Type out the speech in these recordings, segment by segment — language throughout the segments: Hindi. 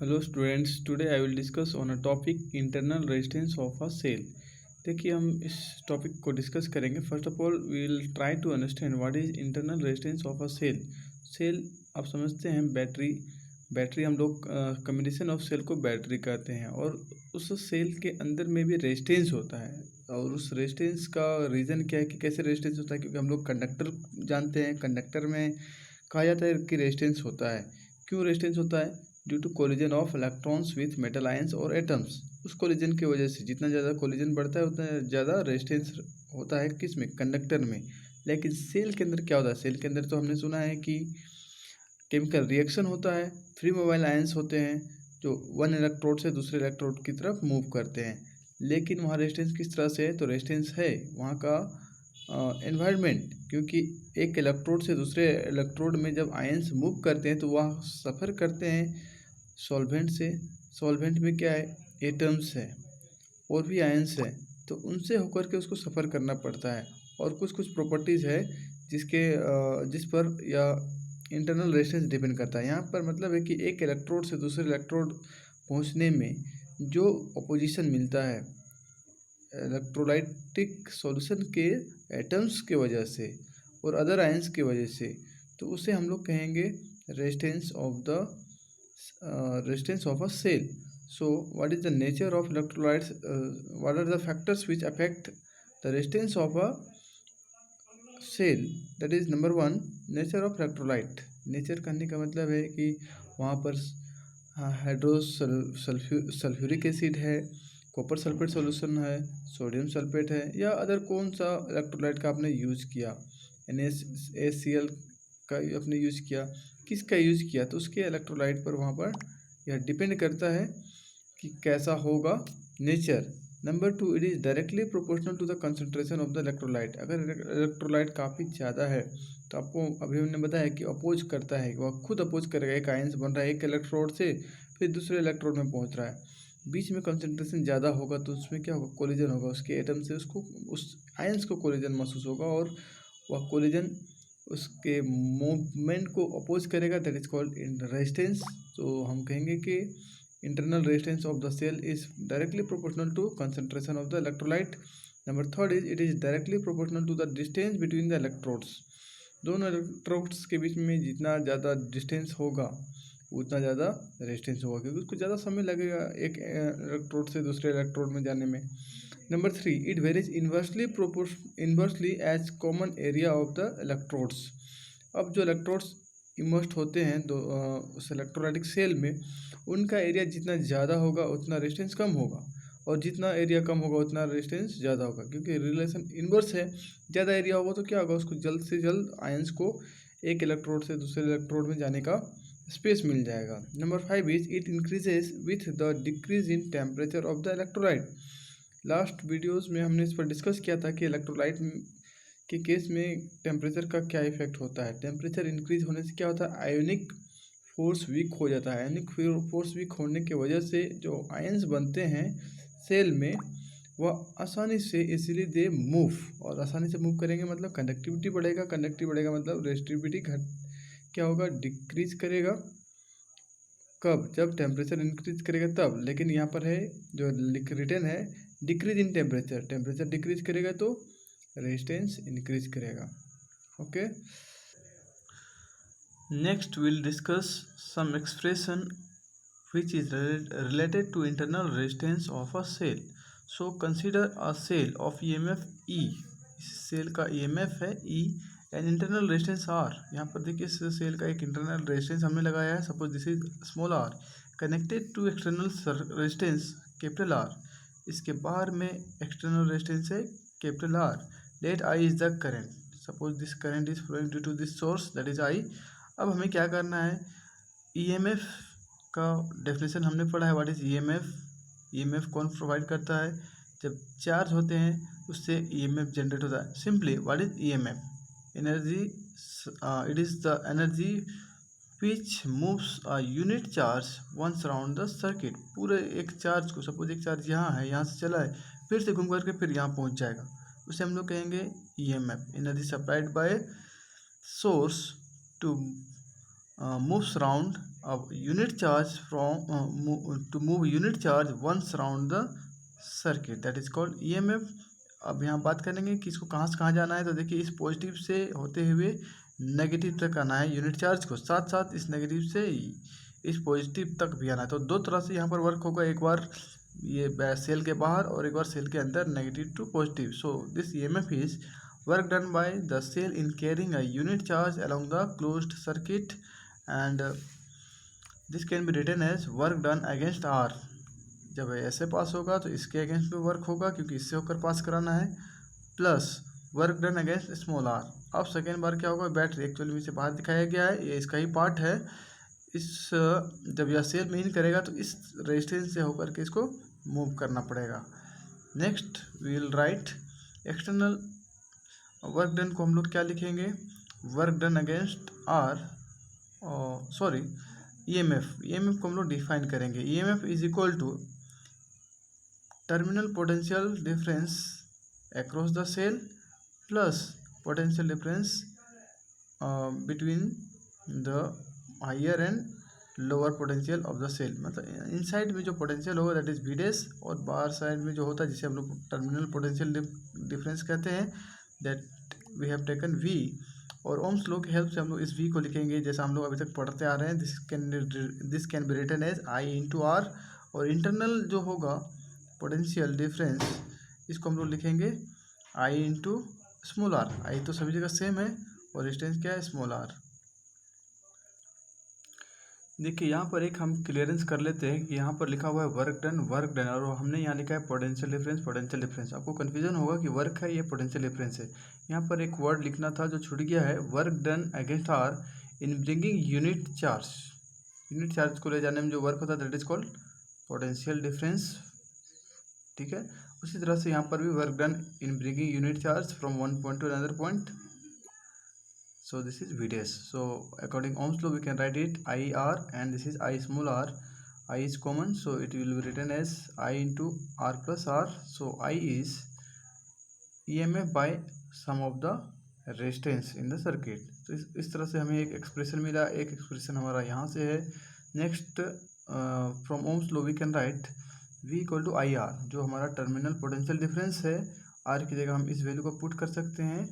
Hello students, today I will discuss on a topic internal resistance of a cell. देखिए, हम इस टॉपिक को डिस्कस करेंगे। First of all we will try to understand what is internal resistance of a cell. Cell आप समझते हैं बैटरी। बैटरी हम लोग कम्बिनेशन ऑफ सेल को बैटरी कहते हैं, और उस सेल के अंदर में भी रेजिस्टेंस होता है। और उस रेजिस्टेंस का रीज़न क्या है कि कैसे रेजिस्टेंस होता है, क्योंकि हम लोग कंडक्टर जानते हैं। कंडक्टर में कहा जाता है कि रेजिस्टेंस होता है। क्यों रेजिस्टेंस होता है? Due to collision of electrons with metal ions और एटम्स। उस कोलिजन की वजह से जितना ज़्यादा कोलिजन बढ़ता है उतना ज़्यादा रेजिस्टेंस होता है। किस में? कंडक्टर में। लेकिन सेल के अंदर क्या होता है? सेल के अंदर तो हमने सुना है कि केमिकल रिएक्शन होता है, फ्री मोबाइल आयंस होते हैं जो वन इलेक्ट्रोड से दूसरे इलेक्ट्रोड की तरफ मूव करते हैं। लेकिन वहाँ रेजिस्टेंस किस तरह से है? तो रेजिस्टेंस है वहाँ का एनवायरनमेंट, क्योंकि एक इलेक्ट्रोड से दूसरे इलेक्ट्रोड में जब आयंस मूव करते हैं तो वह सफ़र करते हैं सॉल्वेंट से। सॉल्वेंट में क्या है? एटम्स है और भी आयंस है, तो उनसे होकर के उसको सफ़र करना पड़ता है। और कुछ कुछ प्रॉपर्टीज़ है जिस पर या इंटरनल रेजिस्टेंस डिपेंड करता है। यहाँ पर मतलब है कि एक इलेक्ट्रोड से दूसरे इलेक्ट्रोड पहुँचने में जो अपोजिशन मिलता है इलेक्ट्रोलाइटिक सॉल्यूशन के एटम्स के वजह से और अदर आयंस की वजह से, तो उसे हम लोग कहेंगे resistance of a cell. So what is the nature of electrolytes? What are the factors which affect the resistance of a cell? That is number one, nature of electrolyte. Nature करने का मतलब है कि वहाँ पर सल्फ्यूरिक एसिड है, कॉपर सल्फेट सॉल्यूशन है, सोडियम सल्फेट है, या अदर कौन सा इलेक्ट्रोलाइट का आपने यूज़ किया, NaCl का आपने यूज़ किया, किसका यूज़ किया, तो उसके इलेक्ट्रोलाइट पर वहाँ पर यह डिपेंड करता है कि कैसा होगा nature. Number two, it is directly proportional to the concentration of the electrolyte. अगर इलेक्ट्रोलाइट काफ़ी ज़्यादा है तो आपको अभी हमने बताया कि अपोज करता है, वह खुद अपोज करेगा। एक आयंस बन रहा है एक इलेक्ट्रोड से, फिर दूसरे इलेक्ट्रोड में पहुंच रहा है, बीच में कंसंट्रेशन ज़्यादा होगा तो उसमें क्या होगा? कोलिजन होगा। उसके एटम से उसको उस आयंस को कोलिजन महसूस होगा, और वह कोलिजन उसके मूवमेंट को अपोज करेगा। That is called resistance. तो हम कहेंगे कि internal resistance of the cell is directly proportional to concentration of the electrolyte. Number third is it is directly proportional to the distance between the electrodes. दोनों इलेक्ट्रोड्स के बीच में जितना ज़्यादा डिस्टेंस होगा उतना ज़्यादा रेजिस्टेंस होगा, क्योंकि उसको ज़्यादा समय लगेगा एक इलेक्ट्रोड से दूसरे इलेक्ट्रोड में जाने में। Number three, it varies inversely as common area of the electrodes. अब जो इलेक्ट्रोड्स इमर्स्ड होते हैं उस इलेक्ट्रोलाइटिक सेल में, उनका एरिया जितना ज़्यादा होगा उतना रेजिस्टेंस कम होगा, और जितना एरिया कम होगा उतना रेजिस्टेंस ज़्यादा होगा, क्योंकि रिलेशन इन्वर्स है। ज़्यादा एरिया होगा तो क्या होगा? उसको जल्द से जल्द आयंस को एक इलेक्ट्रोड से दूसरे इलेक्ट्रोड में जाने का स्पेस मिल जाएगा। Number five is it increases with the decrease in temperature of the electrolyte. Last videos में हमने इस पर डिस्कस किया था कि इलेक्ट्रोलाइट के केस में टेम्परेचर का क्या इफेक्ट होता है। टेम्परेचर इंक्रीज होने से क्या होता है? आयोनिक फोर्स वीक हो जाता है। आयोनिक फोर्स वीक होने की वजह से जो आयंस बनते हैं सेल में वह आसानी से इजीली दे मूव, और आसानी से मूव करेंगे मतलब कंडक्टिविटी बढ़ेगा। कंडक्टिविटी बढ़ेगा मतलब रेजिस्टिविटी क्या होगा? डिक्रीज करेगा। कब? जब टेम्परेचर इंक्रीज करेगा तब। लेकिन यहाँ पर है जो रिटर्न है decrease in temperature. Temperature decrease करेगा तो रेजिस्टेंस इंक्रीज करेगा। Okay, next will discuss some expression which is related to internal resistance of a cell. So consider a cell of EMF E. इस सेल का EMF है E and internal resistance R. यहाँ पर देखिए इस सेल का एक internal resistance हमने लगाया है, suppose this is small r connected to external resistance capital R. इसके बाहर में external resistance है capital R. Let I is the current. Suppose this current is flowing due to this source, that is I. अब हमें क्या करना है? EMF का डेफिनेशन हमने पढ़ा है। What is EMF? ईएमएफ कौन प्रोवाइड करता है? जब चार्ज होते हैं उससे ईएमएफ जनरेट होता है। Simply what is EMF? Energy, it is the energy which moves a unit charge once around the circuit. पूरे एक चार्ज को, सपोज एक चार्ज यहाँ है, यहाँ से चला है, फिर से घूम करके फिर यहाँ पहुँच जाएगा, उसे हम लोग कहेंगे EMF. Energy supplied by source to moves around अब unit charge from to move unit charge once around the circuit that is called EMF. अब यहाँ बात करेंगे कि इसको कहाँ से कहाँ जाना है। तो देखिए इस पॉजिटिव से होते हुए नेगेटिव तक आना है यूनिट चार्ज को, साथ साथ इस नेगेटिव से इस पॉजिटिव तक भी आना है। तो दो तरह से यहाँ पर वर्क होगा, एक बार ये सेल के बाहर और एक बार सेल के अंदर, negative to positive. So this EMF is work done by the cell in carrying a unit charge along the closed circuit, and this can be written as work done against R। जब ऐसे पास होगा तो इसके अगेंस्ट में वर्क होगा क्योंकि इससे होकर पास कराना है, plus work done against small r. अब सेकेंड बार क्या होगा, बैटरी एक्चुअली में से बाहर दिखाया गया है, ये इसका ही पार्ट है। इस जब यह सेल में इन करेगा तो इस रेजिस्टेंस से होकर के इसको मूव करना पड़ेगा। Next we will write external work done को हम लोग क्या लिखेंगे, work done against R, sorry EMF को हम लोग डिफाइन करेंगे। EMF is equal to terminal potential difference across the cell plus potential difference between the higher and lower potential of the cell. मतलब इनसाइड में जो पोटेंशियल होगा दैट इज वी डैश, और बाहर साइड में जो होता है जिसे हम लोग टर्मिनल पोटेंशियल डिफरेंस कहते हैं, that we have taken we. और ओम्स लॉ की हेल्प से हम लोग इस वी को लिखेंगे जैसा हम लोग अभी तक पढ़ते आ रहे हैं। This can be written as I into R, और इंटरनल जो होगा पोटेंशियल डिफरेंस इसको हम लोग लिखेंगे I into small R. I तो सभी जगह सेम है और डिस्टेंस क्या है, स्मॉल आर। देखिए यहाँ पर एक हम क्लियरेंस कर लेते हैं कि यहाँ पर लिखा हुआ है वर्क डन, और हमने यहाँ लिखा है पोटेंशियल डिफरेंस। आपको कन्फ्यूजन होगा कि वर्क है ये पोटेंशियल डिफरेंस है। यहाँ पर एक वर्ड लिखना था जो छूट गया है, work done against R in bringing unit charge को ले जाने में जो वर्क होता है that is called potential difference. ठीक है, उसी तरह से यहाँ पर भी work done in bringing unit charge from one point to another point, so this is VDS. So according Ohm's law we can write it IR, and this is I small r. I is common, so it will be written as I into R plus R. So I is EMF by sum of the resistance in the circuit. तो इस तरह से हमें एक एक्सप्रेशन मिला, एक एक्सप्रेशन हमारा यहाँ से है। Next from Ohm's law we can write V equal to I R, जो हमारा टर्मिनल पोटेंशियल डिफरेंस है। R की जगह हम इस वैल्यू को पुट कर सकते हैं,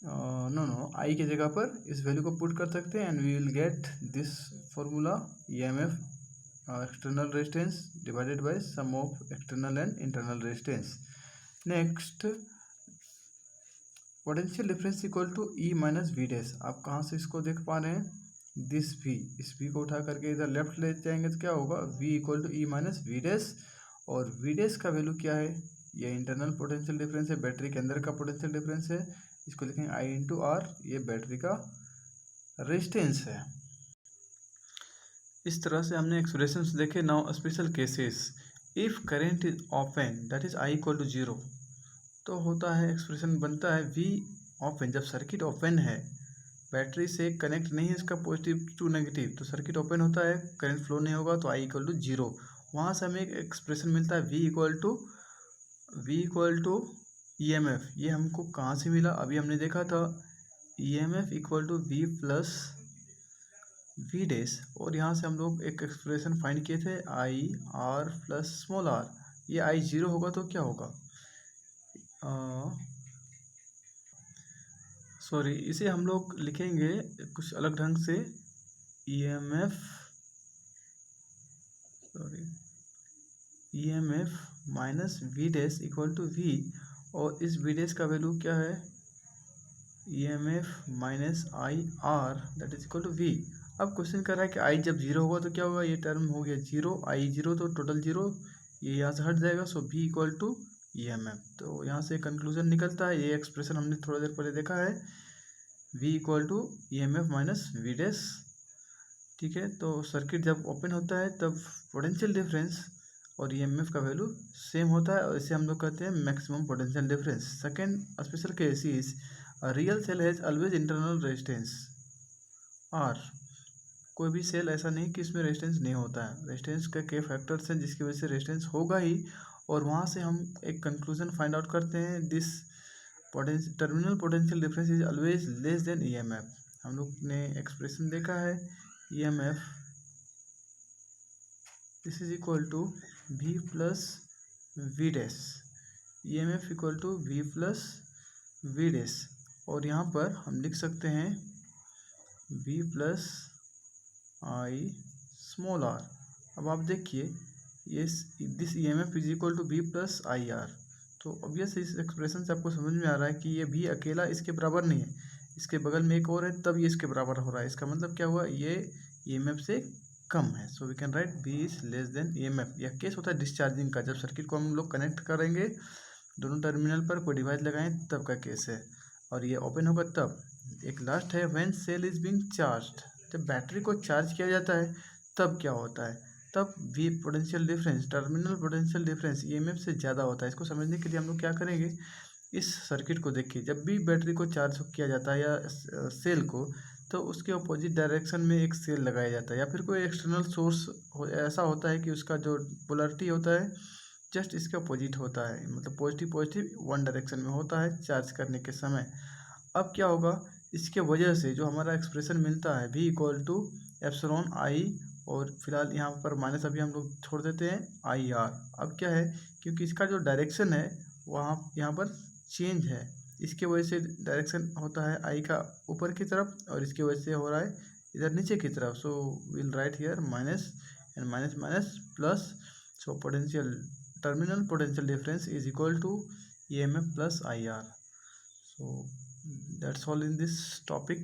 आई की जगह पर इस वैल्यू को पुट कर सकते हैं, and we will get this formula EMF external resistance divided by sum of external and internal resistance. Next potential difference equal to E minus V dash. आप कहाँ से इसको देख पा रहे हैं, दिस वी, इस वी को उठा करके इधर लेफ्ट ले जाएंगे तो क्या होगा, V equal to E minus V dash. और वी डैश का वैल्यू क्या है, ये इंटरनल पोटेंशियल डिफरेंस है, बैटरी के अंदर का पोटेंशियल डिफरेंस है, इसको लिखेंगे आई इंटू आर, ये बैटरी का रेजिस्टेंस है। इस तरह से हमने एक्सप्रेशंस देखे। Now special cases, if current is open that is I equal to 0, तो होता है एक्सप्रेशन बनता है वी ओपन, जब सर्किट ओपन है, बैटरी से कनेक्ट नहीं है इसका पॉजिटिव टू नेगेटिव, तो सर्किट ओपन होता है, करंट फ्लो नहीं होगा, तो आई इक्वल टू 0। वहाँ से हमें एक एक्सप्रेशन मिलता है वी इक्वल टू EMF। ये हमको कहाँ से मिला, अभी हमने देखा था EMF equal to V plus V dash, और यहाँ से हम लोग एक एक्सप्रेशन फाइंड किए थे I R plus small R. ये आई 0 होगा तो क्या होगा, सॉरी इसे हम लोग लिखेंगे कुछ अलग ढंग से, EMF minus V dash equal to V, और इस वी डैश का वैल्यू क्या है, EMF minus I R that is equal to V। अब क्वेश्चन कर रहा है कि आई जब 0 होगा तो क्या होगा, ये टर्म हो गया 0, आई 0 तो टोटल 0, ये यहाँ से हट जाएगा, सो V इक्वल टू EMF। तो यहाँ से कंक्लूजन निकलता है, ये एक्सप्रेशन हमने थोड़ा देर पहले देखा है, V equal to EMF minus V dash. ठीक है, तो सर्किट जब ओपन होता है तब पोटेंशियल डिफरेंस और EMF का वैल्यू सेम होता है, और इसे हम लोग कहते हैं maximum potential difference. Second special case is real cell has always internal resistance R. कोई भी सेल ऐसा नहीं कि इसमें रेजिस्टेंस नहीं होता है, रेजिस्टेंस के कई फैक्टर्स हैं जिसकी वजह से रेजिस्टेंस होगा ही, और वहाँ से हम एक कंक्लूजन फाइंड आउट करते हैं, this terminal potential difference is always less than EMF। हम लोग ने एक्सप्रेशन देखा है EMF this is equal to V plus V dash, EMF equal to V plus V dash, और यहाँ पर हम लिख सकते हैं V plus I small r। अब आप देखिए ये this EMF is equal to V plus I R. तो ऑब्वियस इस एक्सप्रेशन से आपको समझ में आ रहा है कि ये भी अकेला इसके बराबर नहीं है, इसके बगल में एक और है तब ये इसके बराबर हो रहा है। इसका मतलब क्या हुआ, ये EMF से कम है। So we can write V is less than EMF। यह केस होता है डिस्चार्जिंग का, जब सर्किट को हम लोग कनेक्ट करेंगे दोनों टर्मिनल पर कोई डिवाइस लगाएं तब का केस है, और ये ओपन होगा तब। एक लास्ट है when cell is being charged, जब बैटरी को चार्ज किया जाता है तब क्या होता है, तब V potential difference, terminal potential difference EMF से ज़्यादा होता है। इसको समझने के लिए हम लोग क्या करेंगे, इस सर्किट को देखिए, जब भी बैटरी को चार्ज किया जाता है या सेल को, तो उसके अपोजिट डायरेक्शन में एक सेल लगाया जाता है, या फिर कोई एक्सटर्नल सोर्स ऐसा होता है कि उसका जो पोलरिटी होता है जस्ट इसके अपोजिट होता है, मतलब पॉजिटिव पॉजिटिव वन डायरेक्शन में होता है चार्ज करने के समय। अब क्या होगा, इसके वजह से जो हमारा एक्सप्रेशन मिलता है V equal to epsilon I, और फिलहाल यहाँ पर माइनस अभी हम लोग छोड़ देते हैं IR। अब क्या है, क्योंकि इसका जो डायरेक्शन है वहाँ यहाँ पर चेंज है, इसके वजह से डायरेक्शन होता है I का ऊपर की तरफ, और इसकी वजह से हो रहा है इधर नीचे की तरफ। So will write here minus and minus minus plus. So potential, terminal potential difference is equal to EMF plus IR। So that's all in this topic.